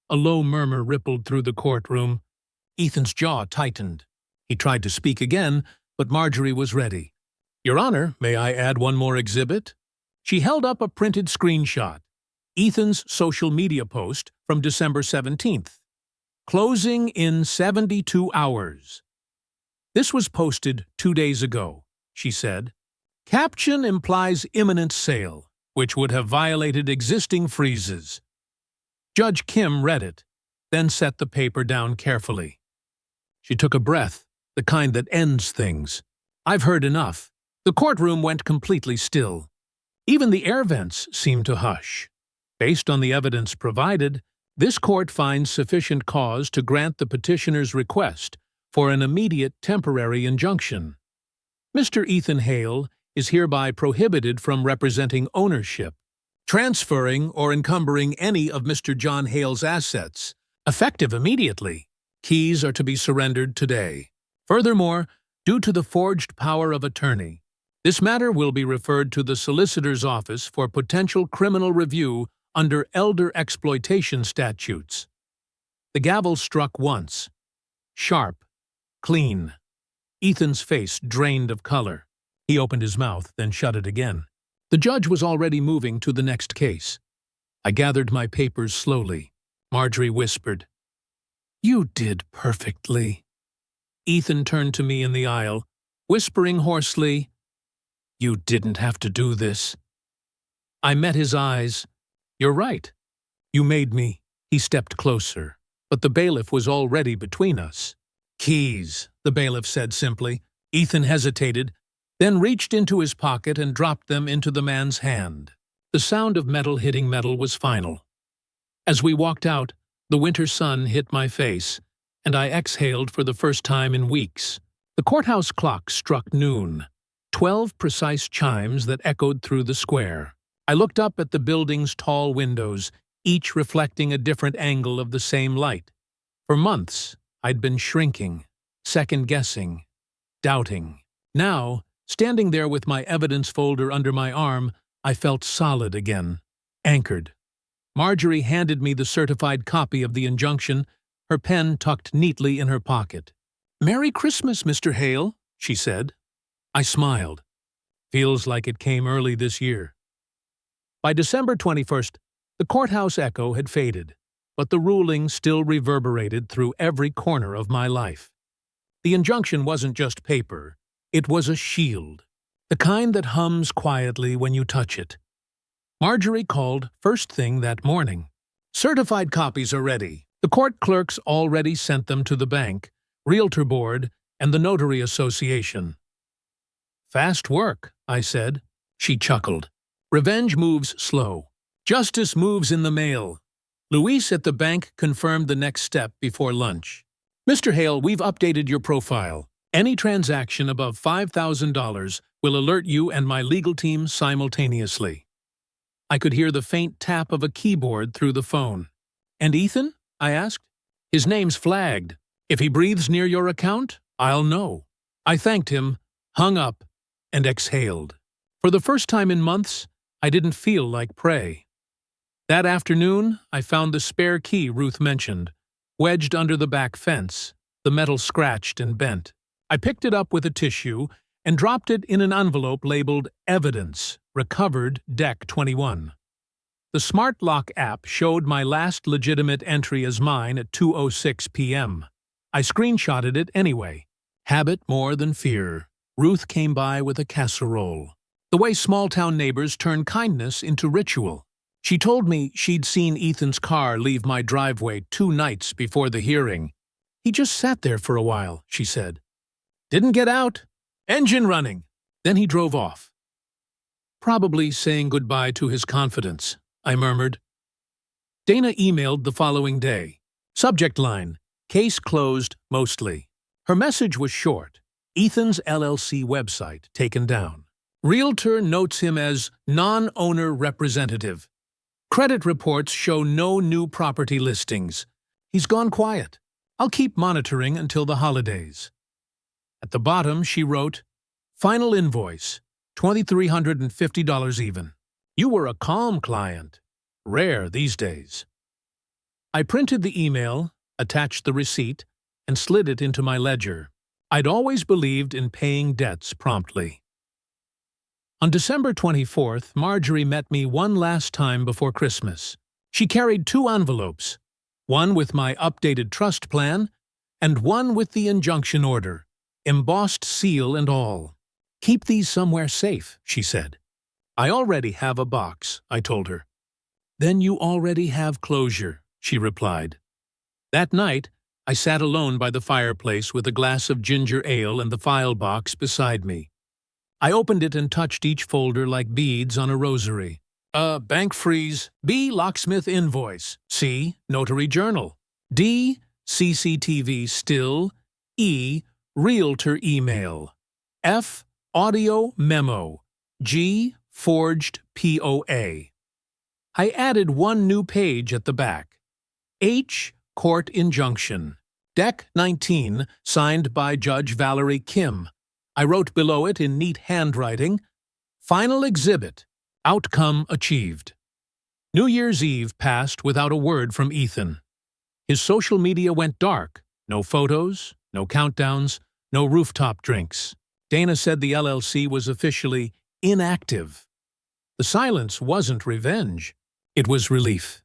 A low murmur rippled through the courtroom. Ethan's jaw tightened. He tried to speak again, but Marjorie was ready. "Your Honor, may I add one more exhibit?" She held up a printed screenshot. Ethan's social media post from December 17th. "Closing in 72 hours. This was posted 2 days ago, she said. Caption implies imminent sale, which would have violated existing freezes. Judge Kim read it, then set the paper down carefully. She took a breath, the kind that ends things. "I've heard enough." The courtroom went completely still. Even the air vents seemed to hush. Based on the evidence provided, this court finds sufficient cause to grant the petitioner's request for an immediate temporary injunction. Mr. Ethan Hale is hereby prohibited from representing ownership, transferring or encumbering any of Mr. John Hale's assets, effective immediately. Keys are to be surrendered today. Furthermore, due to the forged power of attorney, this matter will be referred to the solicitor's office for potential criminal review under elder exploitation statutes. The gavel struck once. Sharp. Clean. Ethan's face drained of color. He opened his mouth, then shut it again. The judge was already moving to the next case. I gathered my papers slowly. Marjorie whispered, "You did perfectly." Ethan turned to me in the aisle, whispering hoarsely, "You didn't have to do this." I met his eyes. "You're right. You made me." He stepped closer, but the bailiff was already between us. "Keys," the bailiff said simply. Ethan hesitated, then reached into his pocket and dropped them into the man's hand. The sound of metal hitting metal was final. As we walked out, the winter sun hit my face, and I exhaled for the first time in weeks. The courthouse clock struck noon, 12 precise chimes that echoed through the square. I looked up at the building's tall windows, each reflecting a different angle of the same light. For months, I'd been shrinking, second-guessing, doubting. Now, standing there with my evidence folder under my arm, I felt solid again, anchored. Marjorie handed me the certified copy of the injunction, her pen tucked neatly in her pocket. "Merry Christmas, Mr. Hale," she said. I smiled. Feels like it came early this year. By December 21st, the courthouse echo had faded, but the ruling still reverberated through every corner of my life. The injunction wasn't just paper, it was a shield, the kind that hums quietly when you touch it. Marjorie called first thing that morning. "Certified copies are ready. The court clerks already sent them to the bank, Realtor Board, and the Notary Association." "Fast work," I said. She chuckled. "Revenge moves slow. Justice moves in the mail." Luis at the bank confirmed the next step before lunch. "Mr. Hale, we've updated your profile. Any transaction above $5,000 will alert you and my legal team simultaneously." I could hear the faint tap of a keyboard through the phone. "And Ethan?" I asked. "His name's flagged. If he breathes near your account, I'll know." I thanked him, hung up, and exhaled. For the first time in months, I didn't feel like prey. That afternoon, I found the spare key Ruth mentioned, wedged under the back fence, the metal scratched and bent. I picked it up with a tissue and dropped it in an envelope labeled Evidence, Recovered Deck 21. The Smart Lock app showed my last legitimate entry as mine at 2:06 p.m. I screenshotted it anyway. Habit more than fear. Ruth came by with a casserole. The way small-town neighbors turn kindness into ritual. She told me she'd seen Ethan's car leave my driveway 2 nights before the hearing. He just sat there for a while, she said. Didn't get out. Engine running. Then he drove off. Probably saying goodbye to his confidence, I murmured. Dana emailed the following day. Subject line, case closed mostly. Her message was short. Ethan's LLC website taken down. Realtor notes him as non-owner representative. Credit reports show no new property listings. He's gone quiet. I'll keep monitoring until the holidays. At the bottom, she wrote, Final invoice, $2,350 even. You were a calm client. Rare these days. I printed the email, attached the receipt, and slid it into my ledger. I'd always believed in paying debts promptly. On December 24th, Marjorie met me one last time before Christmas. She carried 2 envelopes, one with my updated trust plan and one with the injunction order, embossed seal and all. Keep these somewhere safe, she said. I already have a box, I told her. Then you already have closure, she replied. That night, I sat alone by the fireplace with a glass of ginger ale and the file box beside me. I opened it and touched each folder like beads on a rosary. Bank freeze. B. Locksmith invoice. C. Notary journal. D. CCTV still. E. Realtor email. F. Audio memo. G. Forged POA. I added 1 new page at the back. H. Court injunction. Deck 19, signed by Judge Valerie Kim. I wrote below it in neat handwriting, Final exhibit. Outcome achieved. New Year's Eve passed without a word from Ethan. His social media went dark. No photos, no countdowns, no rooftop drinks. Dana said the LLC was officially inactive. The silence wasn't revenge. It was relief.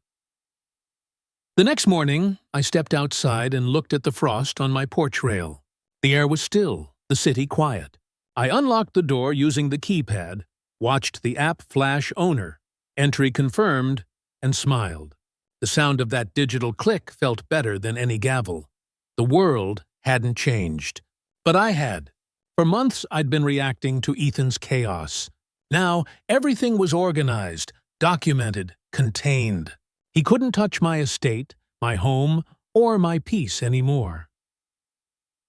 The next morning, I stepped outside and looked at the frost on my porch rail. The air was still, the city quiet. I unlocked the door using the keypad, watched the app flash owner, entry confirmed, and smiled. The sound of that digital click felt better than any gavel. The world hadn't changed. But I had. For months, I'd been reacting to Ethan's chaos. Now, everything was organized, documented, contained. He couldn't touch my estate, my home, or my peace anymore.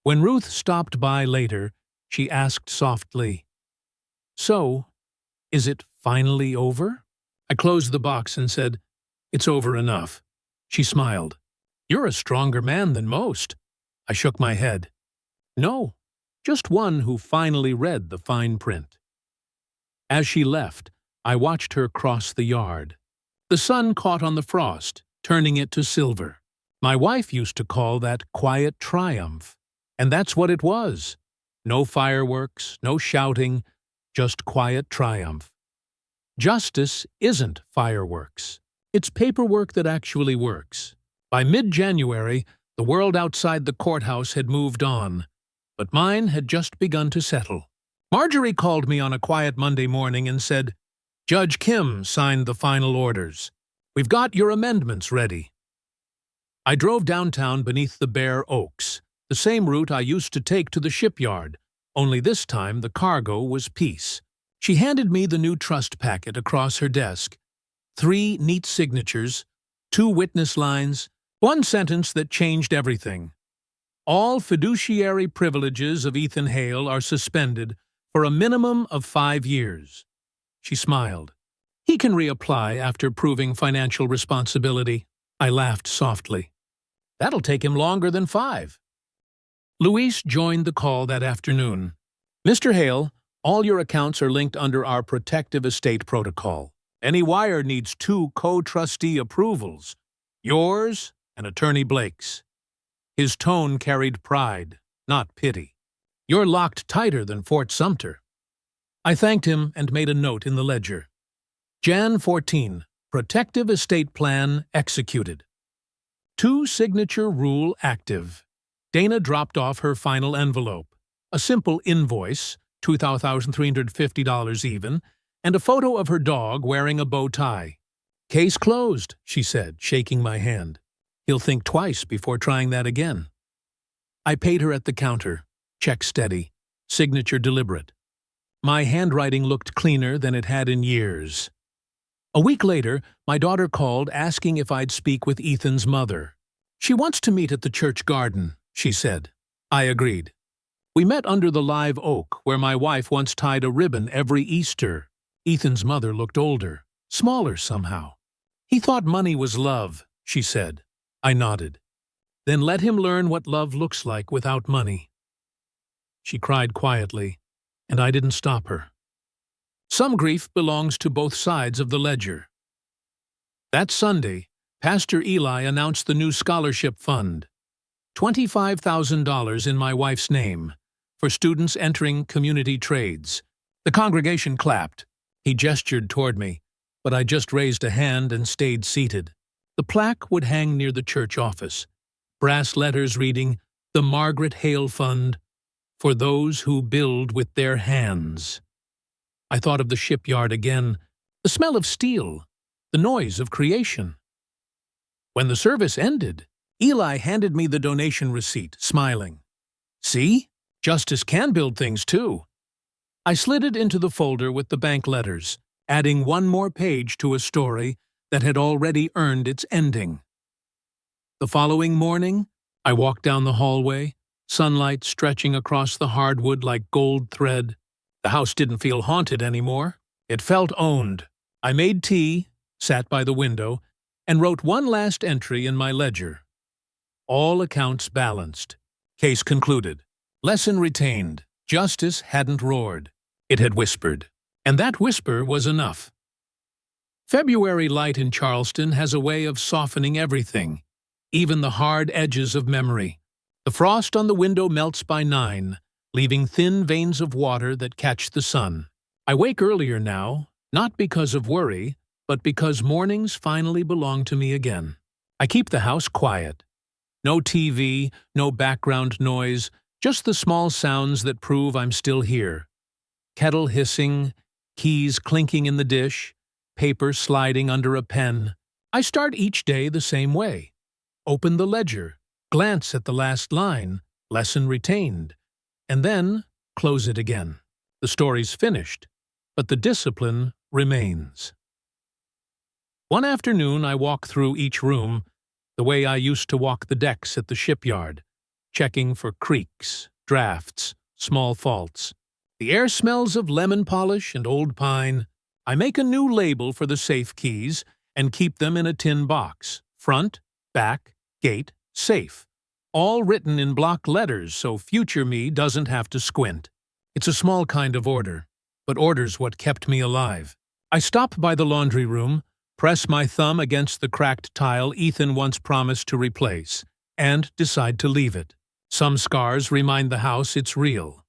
When Ruth stopped by later, she asked softly, So, is it finally over? I closed the box and said, It's over enough. She smiled. You're a stronger man than most. I shook my head. No, just one who finally read the fine print. As she left, I watched her cross the yard. The sun caught on the frost, turning it to silver. My wife used to call that quiet triumph, and that's what it was. No fireworks, no shouting, just quiet triumph. Justice isn't fireworks. It's paperwork that actually works. By mid-January, the world outside the courthouse had moved on, but mine had just begun to settle. Marjorie called me on a quiet Monday morning and said, Judge Kim signed the final orders. We've got your amendments ready. I drove downtown beneath the bare oaks, the same route I used to take to the shipyard, only this time the cargo was peace. She handed me the new trust packet across her desk. 3 neat signatures, 2 witness lines, 1 sentence that changed everything. All fiduciary privileges of Ethan Hale are suspended for a minimum of 5 years. She smiled. He can reapply after proving financial responsibility. I laughed softly. That'll take him longer than 5. Luis joined the call that afternoon. Mr. Hale, all your accounts are linked under our protective estate protocol. Any wire needs 2 co-trustee approvals, yours and Attorney Blake's. His tone carried pride, not pity. You're locked tighter than Fort Sumter. I thanked him and made a note in the ledger. Jan 14, Protective Estate Plan executed. 2 signature rule active. Dana dropped off her final envelope. A simple invoice, $2,350 even, and a photo of her dog wearing a bow tie. Case closed, she said, shaking my hand. He'll think twice before trying that again. I paid her at the counter, check steady, signature deliberate. My handwriting looked cleaner than it had in years. A week later, my daughter called asking if I'd speak with Ethan's mother. She wants to meet at the church garden, she said. I agreed. We met under the live oak where my wife once tied a ribbon every Easter. Ethan's mother looked older, smaller somehow. He thought money was love, she said. I nodded. Then let him learn what love looks like without money. She cried quietly, and I didn't stop her. Some grief belongs to both sides of the ledger. That Sunday, Pastor Eli announced the new scholarship fund. $25,000 in my wife's name, for students entering community trades. The congregation clapped. He gestured toward me, but I just raised a hand and stayed seated. The plaque would hang near the church office. Brass letters reading, "The Margaret Hale Fund, for those who build with their hands." I thought of the shipyard again, the smell of steel, the noise of creation. When the service ended, Eli handed me the donation receipt, smiling. See? Justice can build things too. I slid it into the folder with the bank letters, adding one more page to a story that had already earned its ending. The following morning, I walked down the hallway, sunlight stretching across the hardwood like gold thread. The house didn't feel haunted anymore. It felt owned. I made tea, sat by the window, and wrote one last entry in my ledger. All accounts balanced. Case concluded. Lesson retained. Justice hadn't roared. It had whispered. And that whisper was enough. February light in Charleston has a way of softening everything, even the hard edges of memory. The frost on the window melts by 9, leaving thin veins of water that catch the sun. I wake earlier now, not because of worry, but because mornings finally belong to me again. I keep the house quiet. No TV, no background noise, just the small sounds that prove I'm still here. Kettle hissing, keys clinking in the dish, paper sliding under a pen. I start each day the same way. Open the ledger, glance at the last line, lesson retained, and then close it again. The story's finished, but the discipline remains. One afternoon I walk through each room the way I used to walk the decks at the shipyard, checking for creaks, drafts, small faults. The air smells of lemon polish and old pine. I make a new label for the safe keys and keep them in a tin box. Front, back, gate, safe. All written in block letters so future me doesn't have to squint. It's a small kind of order, but order's what kept me alive. I stop by the laundry room, press my thumb against the cracked tile Ethan once promised to replace, and decide to leave it. Some scars remind the house it's real.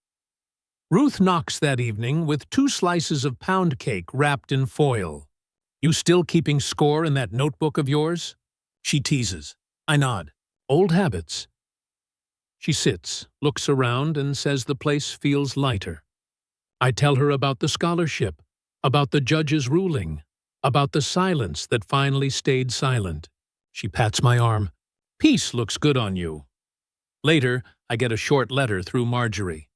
Ruth knocks that evening with 2 slices of pound cake wrapped in foil. You still keeping score in that notebook of yours? She teases. I nod. Old habits. She sits, looks around, and says the place feels lighter. I tell her about the scholarship, about the judge's ruling, about the silence that finally stayed silent. She pats my arm. Peace looks good on you. Later, I get a short letter through Marjorie.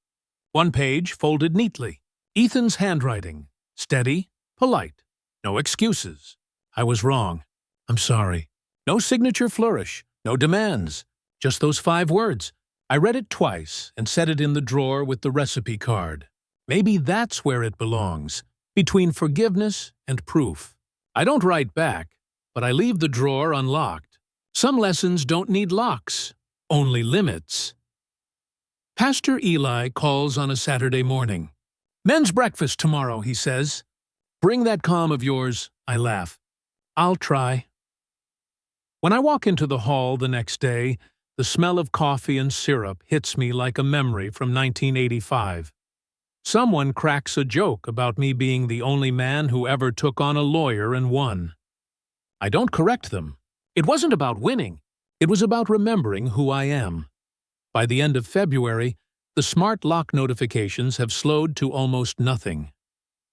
1 page folded neatly. Ethan's handwriting. Steady, polite. No excuses. I was wrong. I'm sorry. No signature flourish. No demands. Just those 5 words. I read it twice and set it in the drawer with the recipe card. Maybe that's where it belongs, between forgiveness and proof. I don't write back, but I leave the drawer unlocked. Some lessons don't need locks, only limits. Pastor Eli calls on a Saturday morning. Men's breakfast tomorrow, he says. Bring that calm of yours, I laugh. I'll try. When I walk into the hall the next day, the smell of coffee and syrup hits me like a memory from 1985. Someone cracks a joke about me being the only man who ever took on a lawyer and won. I don't correct them. It wasn't about winning. It was about remembering who I am. By the end of February, the smart lock notifications have slowed to almost nothing.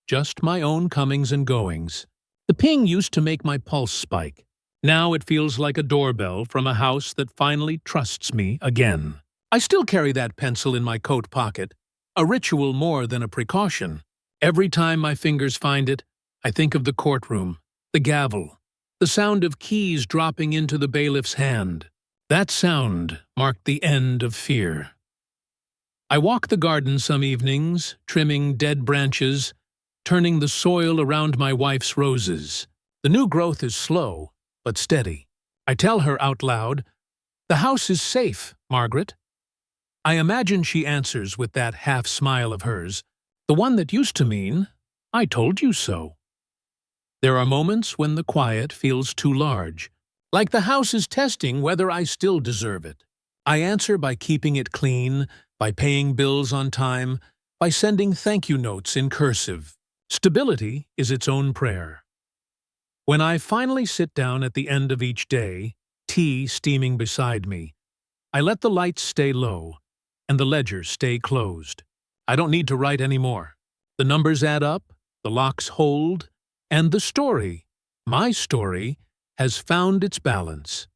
Just my own comings and goings. The ping used to make my pulse spike. Now it feels like a doorbell from a house that finally trusts me again. I still carry that pencil in my coat pocket, a ritual more than a precaution. Every time my fingers find it, I think of the courtroom, the gavel, the sound of keys dropping into the bailiff's hand. That sound marked the end of fear. I walk the garden some evenings, trimming dead branches, turning the soil around my wife's roses. The new growth is slow, but steady. I tell her out loud, "The house is safe, Margaret." I imagine she answers with that half-smile of hers, the one that used to mean, "I told you so." There are moments when the quiet feels too large, like the house is testing whether I still deserve it. I answer by keeping it clean, by paying bills on time, by sending thank you notes in cursive. Stability is its own prayer. When I finally sit down at the end of each day, tea steaming beside me, I let the lights stay low and the ledger stay closed. I don't need to write anymore. The numbers add up, the locks hold, and the story, my story, has found its balance.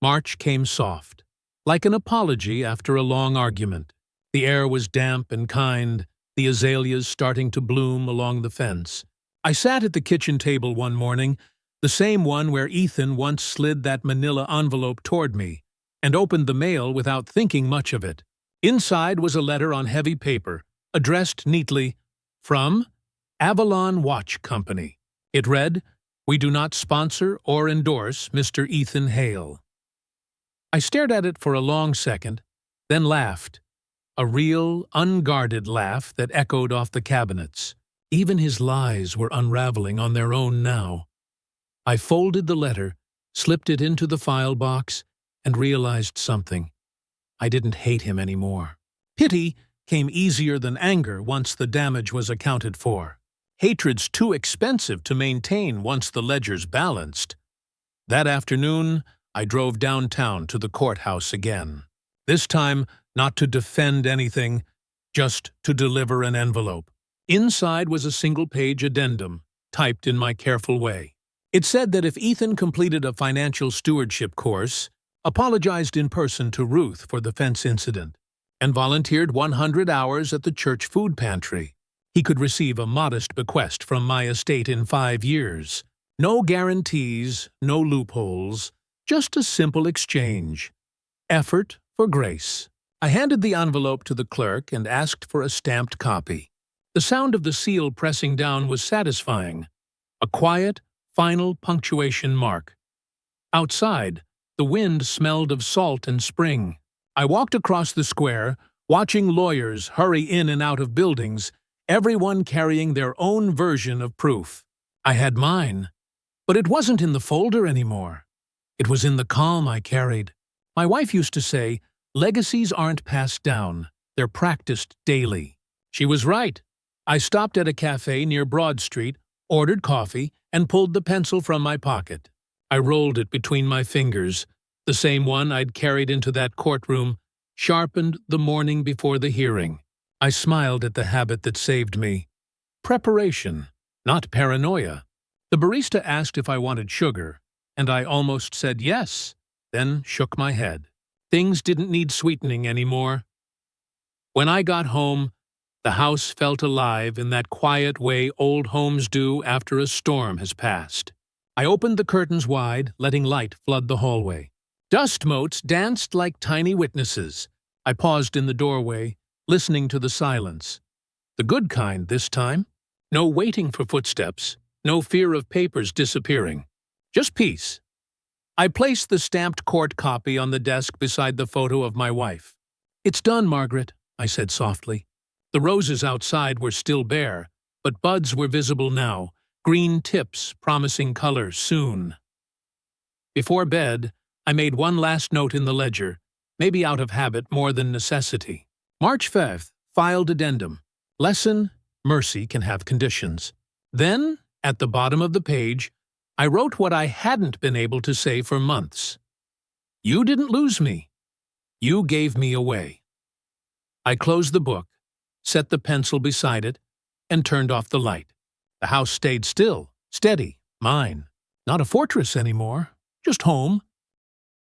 March came soft, like an apology after a long argument. The air was damp and kind, the azaleas starting to bloom along the fence. I sat at the kitchen table one morning, the same one where Ethan once slid that manila envelope toward me, and opened the mail without thinking much of it. Inside was a letter on heavy paper, addressed neatly, from Avalon Watch Company. It read, "We do not sponsor or endorse Mr. Ethan Hale." I stared at it for a long second, then laughed. A real, unguarded laugh that echoed off the cabinets. Even his lies were unraveling on their own now. I folded the letter, slipped it into the file box, and realized something. I didn't hate him anymore. Pity came easier than anger once the damage was accounted for. Hatred's too expensive to maintain once the ledger's balanced. That afternoon, I drove downtown to the courthouse again. This time, not to defend anything, just to deliver an envelope. Inside was a single-page addendum, typed in my careful way. It said that if Ethan completed a financial stewardship course, apologized in person to Ruth for the fence incident, and volunteered 100 hours at the church food pantry, he could receive a modest bequest from my estate in 5 years. No guarantees, no loopholes, just a simple exchange. Effort for grace. I handed the envelope to the clerk and asked for a stamped copy. The sound of the seal pressing down was satisfying. A quiet, final punctuation mark. Outside, the wind smelled of salt and spring. I walked across the square, watching lawyers hurry in and out of buildings, everyone carrying their own version of proof. I had mine, but it wasn't in the folder anymore. It was in the calm I carried. My wife used to say, "Legacies aren't passed down, they're practiced daily." She was right. I stopped at a cafe near Broad Street, ordered coffee, and pulled the pencil from my pocket. I rolled it between my fingers, the same one I'd carried into that courtroom, sharpened the morning before the hearing. I smiled at the habit that saved me. Preparation, not paranoia. The barista asked if I wanted sugar, and I almost said yes, then shook my head. Things didn't need sweetening anymore. When I got home, the house felt alive in that quiet way old homes do after a storm has passed. I opened the curtains wide, letting light flood the hallway. Dust motes danced like tiny witnesses. I paused in the doorway, listening to the silence. The good kind this time. No waiting for footsteps, no fear of papers disappearing. Just peace. I placed the stamped court copy on the desk beside the photo of my wife. "It's done, Margaret," I said softly. The roses outside were still bare, but buds were visible now, green tips promising color soon. Before bed, I made one last note in the ledger, maybe out of habit more than necessity. March 5th, filed addendum. Lesson, mercy can have conditions. Then, at the bottom of the page, I wrote what I hadn't been able to say for months. You didn't lose me. You gave me away. I closed the book, set the pencil beside it, and turned off the light. The house stayed still, steady, mine. Not a fortress anymore, just home.